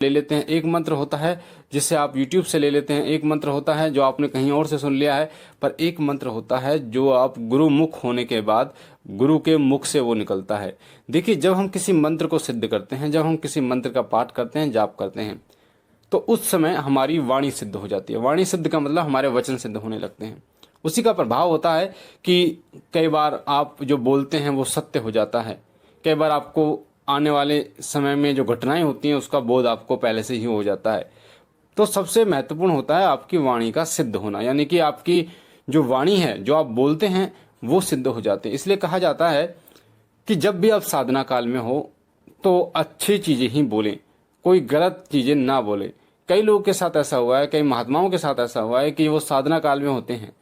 ले लेते हैं, एक मंत्र होता है जिसे आप YouTube से ले लेते हैं, एक मंत्र होता है जो आपने कहीं और से सुन लिया है, पर एक मंत्र होता है जो आप गुरुमुख होने के बाद गुरु के मुख से वो निकलता है। देखिए, जब हम किसी मंत्र को सिद्ध करते हैं, जब हम किसी मंत्र का पाठ करते हैं, जाप करते हैं, तो उस समय हमारी वाणी सिद्ध हो जाती है। वाणी सिद्ध का मतलब हमारे वचन सिद्ध होने लगते हैं। उसी का प्रभाव होता है कि कई बार आप जो बोलते हैं वो सत्य हो जाता है। कई बार आपको आने वाले समय में जो घटनाएं होती हैं उसका बोध आपको पहले से ही हो जाता है। तो सबसे महत्वपूर्ण होता है आपकी वाणी का सिद्ध होना, यानी कि आपकी जो वाणी है, जो आप बोलते हैं, वो सिद्ध हो जाते हैं। इसलिए कहा जाता है कि जब भी आप साधना काल में हो तो अच्छी चीजें ही बोलें, कोई गलत चीजें ना बोलें। कई लोगों के साथ ऐसा हुआ है, कई महात्माओं के साथ ऐसा हुआ है कि वो साधना काल में होते हैं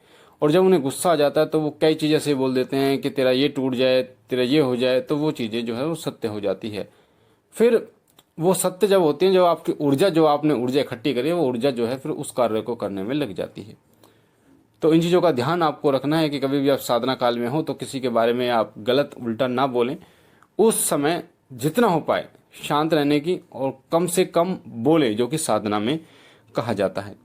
और जब उन्हें गुस्सा आ जाता है तो वो कई चीज़ें ऐसे बोल देते हैं कि तेरा ये टूट जाए, तेरा ये हो जाए, तो वो चीज़ें जो है वो सत्य हो जाती है। फिर वो सत्य जब होती हैं, जब आपकी ऊर्जा, जो आपने ऊर्जा इकट्ठी करी है, वो ऊर्जा जो है फिर उस कार्य को करने में लग जाती है। तो इन चीज़ों का ध्यान आपको रखना है कि कभी भी आप साधना काल में हो तो किसी के बारे में आप गलत उल्टा ना बोलें। उस समय जितना हो पाए शांत रहने की और कम से कम बोले, जो कि साधना में कहा जाता है।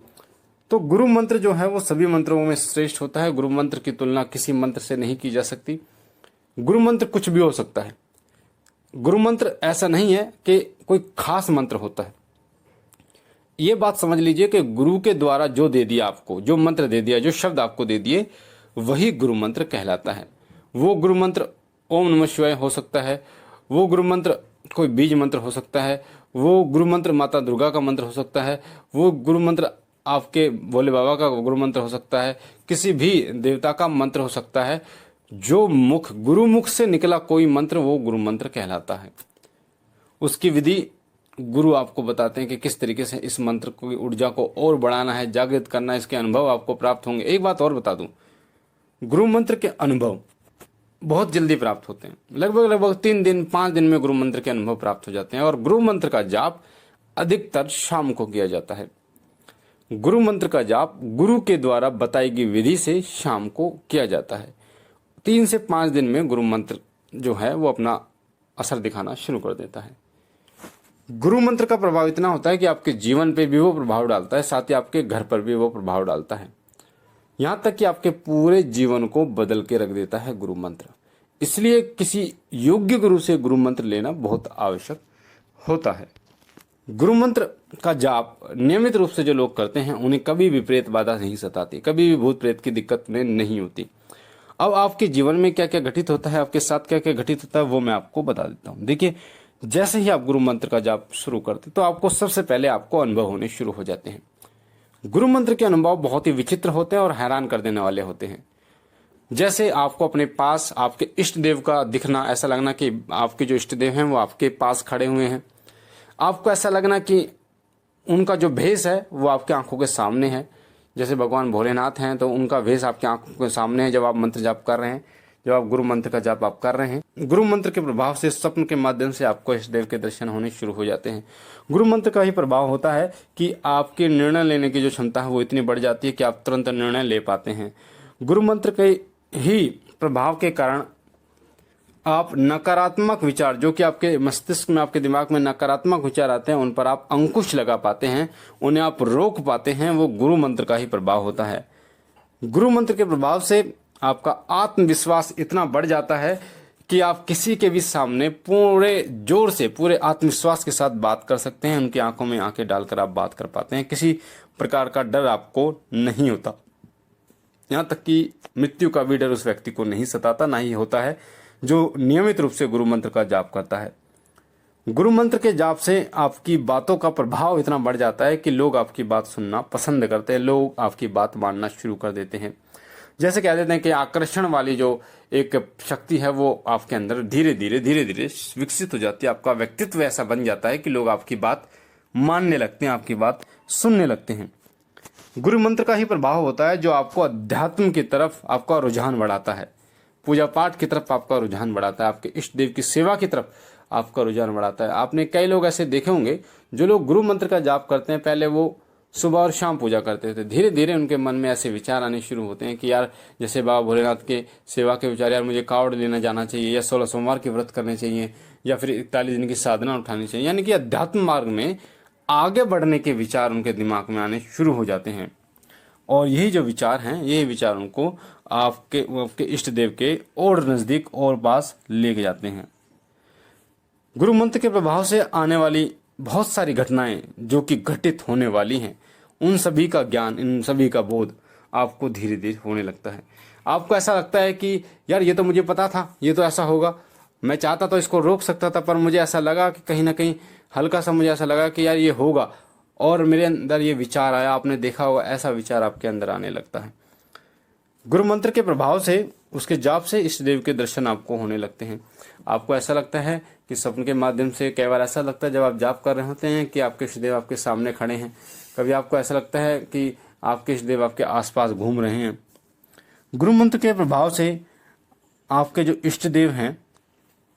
तो गुरु मंत्र जो है वो सभी मंत्रों में श्रेष्ठ होता है। गुरु मंत्र की तुलना किसी मंत्र से नहीं की जा सकती। गुरु मंत्र कुछ भी हो सकता है। गुरु मंत्र ऐसा नहीं है कि कोई खास मंत्र होता है। ये बात समझ लीजिए कि गुरु के द्वारा जो दे दिया आपको, जो मंत्र दे दिया, जो शब्द आपको दे दिए, वही गुरु मंत्र कहलाता है। वो गुरु मंत्र ओम नमः शिवाय हो सकता है, वो गुरु मंत्र कोई बीज मंत्र हो सकता है, वो गुरु मंत्र माता दुर्गा का मंत्र हो सकता है, वो गुरु मंत्र आपके भोले बाबा का गुरु मंत्र हो सकता है, किसी भी देवता का मंत्र हो सकता है। जो मुख, गुरु मुख से निकला कोई मंत्र, वो गुरु मंत्र कहलाता है। उसकी विधि गुरु आपको बताते हैं कि किस तरीके से इस मंत्र की ऊर्जा को और बढ़ाना है, जागृत करना है। इसके अनुभव आपको प्राप्त होंगे। एक बात और बता दूं, गुरु मंत्र के अनुभव बहुत जल्दी प्राप्त होते हैं। लगभग 3 दिन 5 दिन में गुरु मंत्र के अनुभव प्राप्त हो जाते हैं। और गुरु मंत्र का जाप अधिकतर शाम को किया जाता है। गुरु मंत्र का जाप गुरु के द्वारा बताई गई विधि से शाम को किया जाता है। 3 से 5 दिन में गुरु मंत्र जो है वो अपना असर दिखाना शुरू कर देता है। गुरु मंत्र का प्रभाव इतना होता है कि आपके जीवन पे भी वो प्रभाव डालता है, साथ ही आपके घर पर भी वो प्रभाव डालता है। यहाँ तक कि आपके पूरे जीवन को बदल के रख देता है गुरु मंत्र। इसलिए किसी योग्य गुरु से गुरु मंत्र लेना बहुत आवश्यक होता है। गुरु मंत्र का जाप नियमित रूप से जो लोग करते हैं उन्हें कभी भी प्रेत बाधा नहीं सताती, कभी भी भूत प्रेत की दिक्कत उन्हें नहीं होती। अब आपके जीवन में क्या क्या घटित होता है, आपके साथ क्या क्या घटित होता है, वो मैं आपको बता देता हूँ। देखिए, जैसे ही आप गुरु मंत्र का जाप शुरू करते तो आपको सबसे पहले आपको अनुभव होने शुरू हो जाते हैं। गुरु मंत्र के अनुभव बहुत ही विचित्र होते हैं और हैरान कर देने वाले होते हैं। जैसे आपको अपने पास आपके इष्ट देव का दिखना, ऐसा लगना कि आपके जो इष्ट देव हैं वो आपके पास खड़े हुए हैं। आपको ऐसा लगना कि उनका जो भेष है वो आपकी आंखों के सामने है। जैसे भगवान भोलेनाथ हैं तो उनका भेष आपकी आंखों के सामने है जब आप मंत्र जाप कर रहे हैं, जब आप गुरु मंत्र का जाप आप कर रहे हैं। गुरु मंत्र के प्रभाव से स्वप्न के माध्यम से आपको इष्ट देव के दर्शन होने शुरू हो जाते हैं। गुरु मंत्र का ही प्रभाव होता है कि आपके निर्णय लेने की जो क्षमता है वो इतनी बढ़ जाती है कि आप तुरंत निर्णय ले पाते हैं। गुरु मंत्र के ही प्रभाव के कारण आप नकारात्मक विचार, जो कि आपके मस्तिष्क में, आपके दिमाग में नकारात्मक विचार आते हैं, उन पर आप अंकुश लगा पाते हैं, उन्हें आप रोक पाते हैं। वो गुरु मंत्र का ही प्रभाव होता है। गुरु मंत्र के प्रभाव से आपका आत्मविश्वास इतना बढ़ जाता है कि आप किसी के भी सामने पूरे जोर से, पूरे आत्मविश्वास के साथ बात कर सकते हैं। उनकी आंखों में आंखें डालकर आप बात कर पाते हैं। किसी प्रकार का डर आपको नहीं होता। यहाँ तक कि मृत्यु का भी डर उस व्यक्ति को नहीं सताता, ना ही होता है जो नियमित रूप से गुरु मंत्र का जाप करता है। गुरु मंत्र के जाप से आपकी बातों का प्रभाव इतना बढ़ जाता है कि लोग आपकी बात सुनना पसंद करते हैं, लोग आपकी बात मानना शुरू कर देते हैं। जैसे कह देते हैं कि आकर्षण वाली जो एक शक्ति है वो आपके अंदर धीरे धीरे विकसित हो जाती है। आपका व्यक्तित्व ऐसा बन जाता है कि लोग आपकी बात मानने लगते हैं, आपकी बात सुनने लगते हैं। गुरु मंत्र का ही प्रभाव होता है जो आपको अध्यात्म की तरफ आपका रुझान बढ़ाता है, पूजा पाठ की तरफ आपका रुझान बढ़ाता है, आपके इष्ट देव की सेवा की तरफ आपका रुझान बढ़ाता है। आपने कई लोग ऐसे देखे होंगे जो लोग गुरु मंत्र का जाप करते हैं, पहले वो सुबह और शाम पूजा करते थे, धीरे धीरे उनके मन में ऐसे विचार आने शुरू होते हैं कि यार, जैसे बाबा भोलेनाथ के सेवा के विचार, यार मुझे कावड़ लेना जाना चाहिए, या 16 सोमवार के व्रत करने चाहिए, या फिर 41 दिन की साधना उठानी चाहिए। यानी कि अध्यात्म मार्ग में आगे बढ़ने के विचार उनके दिमाग में आने शुरू हो जाते हैं। और यही जो विचार हैं, यही विचार उनको आपके इष्ट देव के और नज़दीक और पास लेके जाते हैं। गुरु मंत्र के प्रभाव से आने वाली बहुत सारी घटनाएं जो कि घटित होने वाली हैं, उन सभी का ज्ञान, इन सभी का बोध आपको धीरे धीरे होने लगता है। आपको ऐसा लगता है कि यार ये तो मुझे पता था, ये तो ऐसा होगा, मैं चाहता तो इसको रोक सकता था, पर मुझे ऐसा लगा कि कहीं ना कहीं हल्का सा मुझे ऐसा लगा कि यार ये होगा, और मेरे अंदर ये विचार आया। आपने देखा होगा ऐसा विचार आपके अंदर आने लगता है। गुरु मंत्र के प्रभाव से, उसके जाप से इष्ट देव के दर्शन आपको होने लगते हैं। आपको ऐसा लगता है कि सपने के माध्यम से, कई बार ऐसा लगता है जब आप जाप कर रहे होते हैं कि आपके इष्ट देव आपके सामने खड़े हैं। कभी आपको ऐसा लगता है कि आपके इष्ट देव आपके आसपास घूम रहे हैं। गुरु मंत्र के प्रभाव से आपके जो इष्ट देव हैं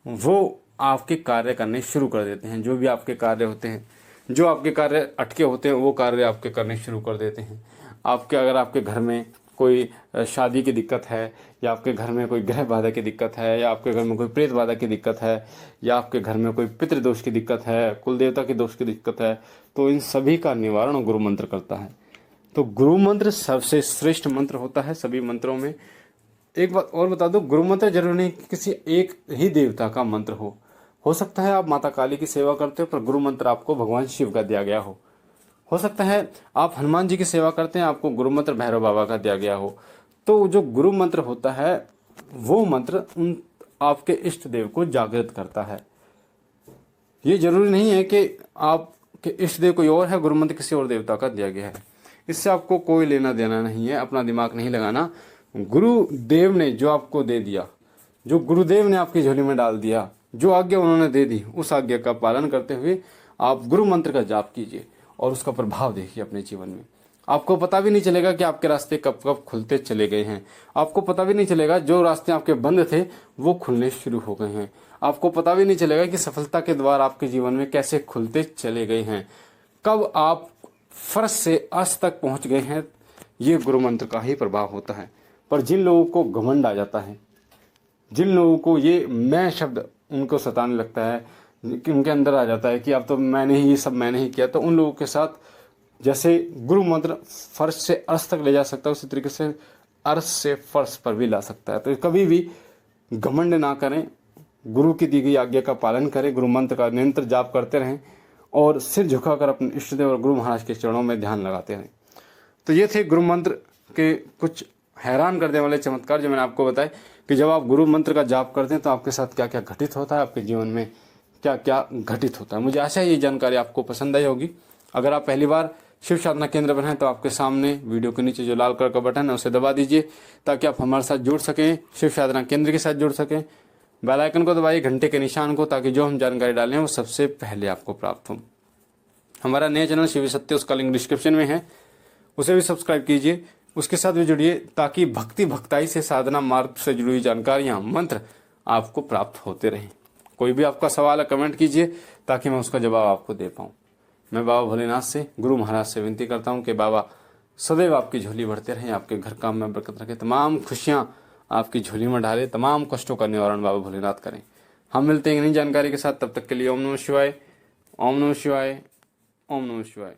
वो आपके कार्य करने शुरू कर देते हैं। जो भी आपके कार्य होते हैं, जो आपके कार्य अटके होते हैं, वो कार्य आपके करने शुरू कर देते हैं। अगर आपके घर में कोई शादी की दिक्कत है, या आपके घर में कोई ग्रह बाधा की दिक्कत है, या आपके घर में कोई प्रेत बाधा की दिक्कत है, या आपके घर में कोई पितृदोष की दिक्कत है, कुल देवता के दोष की दिक्कत है, तो इन सभी का निवारण गुरु मंत्र करता है। तो गुरु मंत्र सबसे श्रेष्ठ मंत्र होता है सभी मंत्रों में। एक बात और बता दो, गुरु मंत्र जरूर नहीं कि किसी एक ही देवता का मंत्र हो सकता है आप माता काली की सेवा करते हो पर गुरु मंत्र आपको भगवान शिव का दिया गया हो सकता है आप हनुमान जी की सेवा करते हैं, आपको गुरु मंत्र भैरव बाबा का दिया गया हो। तो जो गुरु मंत्र होता है वो मंत्र उन आपके इष्ट देव को जागृत करता है। ये जरूरी नहीं है कि आपके इष्ट देव कोई और है, गुरु मंत्र किसी और देवता का दिया गया है। इससे आपको कोई लेना देना नहीं है, अपना दिमाग नहीं लगाना। गुरुदेव ने जो आपको दे दिया, जो गुरुदेव ने आपकी झोली में डाल दिया, जो आज्ञा उन्होंने दे दी, उस आज्ञा का पालन करते हुए आप गुरु मंत्र का जाप कीजिए और उसका प्रभाव देखिए अपने जीवन में। आपको पता भी नहीं चलेगा कि आपके रास्ते कब कब खुलते चले गए हैं। आपको पता भी नहीं चलेगा जो रास्ते आपके बंद थे वो खुलने शुरू हो गए हैं। आपको पता भी नहीं चलेगा कि सफलता के द्वार आपके जीवन में कैसे खुलते चले गए हैं। कब आप फर्श से अर्श तक पहुंच गए हैं, ये गुरु मंत्र का ही प्रभाव होता है। पर जिन लोगों को घमंड आ जाता है, जिन लोगों को ये मैं शब्द उनको सताने लगता है, कि उनके अंदर आ जाता है कि अब तो मैंने ही, ये सब मैंने ही किया, तो उन लोगों के साथ जैसे गुरु मंत्र फर्श से अर्श तक ले जा सकता है, उसी तरीके से अर्श से फर्श पर भी ला सकता है। तो कभी भी घमंड ना करें, गुरु की दी गई आज्ञा का पालन करें, गुरु मंत्र का निरंतर जाप करते रहें और सिर झुकाकर अपने इष्ट देव और गुरु महाराज के चरणों में ध्यान लगाते रहें। तो ये थे गुरु मंत्र के कुछ हैरान कर देने वाले चमत्कार जो मैंने आपको बताए कि जब आप गुरु मंत्र का जाप करते हैं तो आपके साथ क्या क्या घटित होता है, आपके जीवन में क्या क्या घटित होता है। मुझे आशा है ये जानकारी आपको पसंद आई होगी। अगर आप पहली बार शिव साधना केंद्र पर हैं तो आपके सामने वीडियो के नीचे जो लाल कलर का बटन है उसे दबा दीजिए ताकि आप हमारे साथ जुड़ सकें, शिव साधना केंद्र के साथ जुड़ सकें। बेल आइकन को दबाइए, घंटे के निशान को, ताकि जो हम जानकारी डालें वो सबसे पहले आपको प्राप्त हो। हमारा नया चैनल शिव सत्य, उसका लिंक डिस्क्रिप्शन में है, उसे भी सब्सक्राइब कीजिए, उसके साथ भी जुड़िए ताकि भक्ति भक्ताई से साधना मार्ग से जुड़ी हुई जानकारियाँ, मंत्र आपको प्राप्त होते रहें। कोई भी आपका सवाल है कमेंट कीजिए ताकि मैं उसका जवाब आपको दे पाऊँ। मैं बाबा भोलेनाथ से, गुरु महाराज से विनती करता हूँ कि बाबा सदैव आपकी झोली भरते रहें, आपके घर काम में बरकत रखें, तमाम खुशियाँ आपकी झोली में डालें, तमाम कष्टों का निवारण बाबा भोलेनाथ करें। हम मिलते हैं नई जानकारी के साथ, तब तक के लिए ओम नमः शिवाय, ओम नमः शिवाय, ओम नमः शिवाय।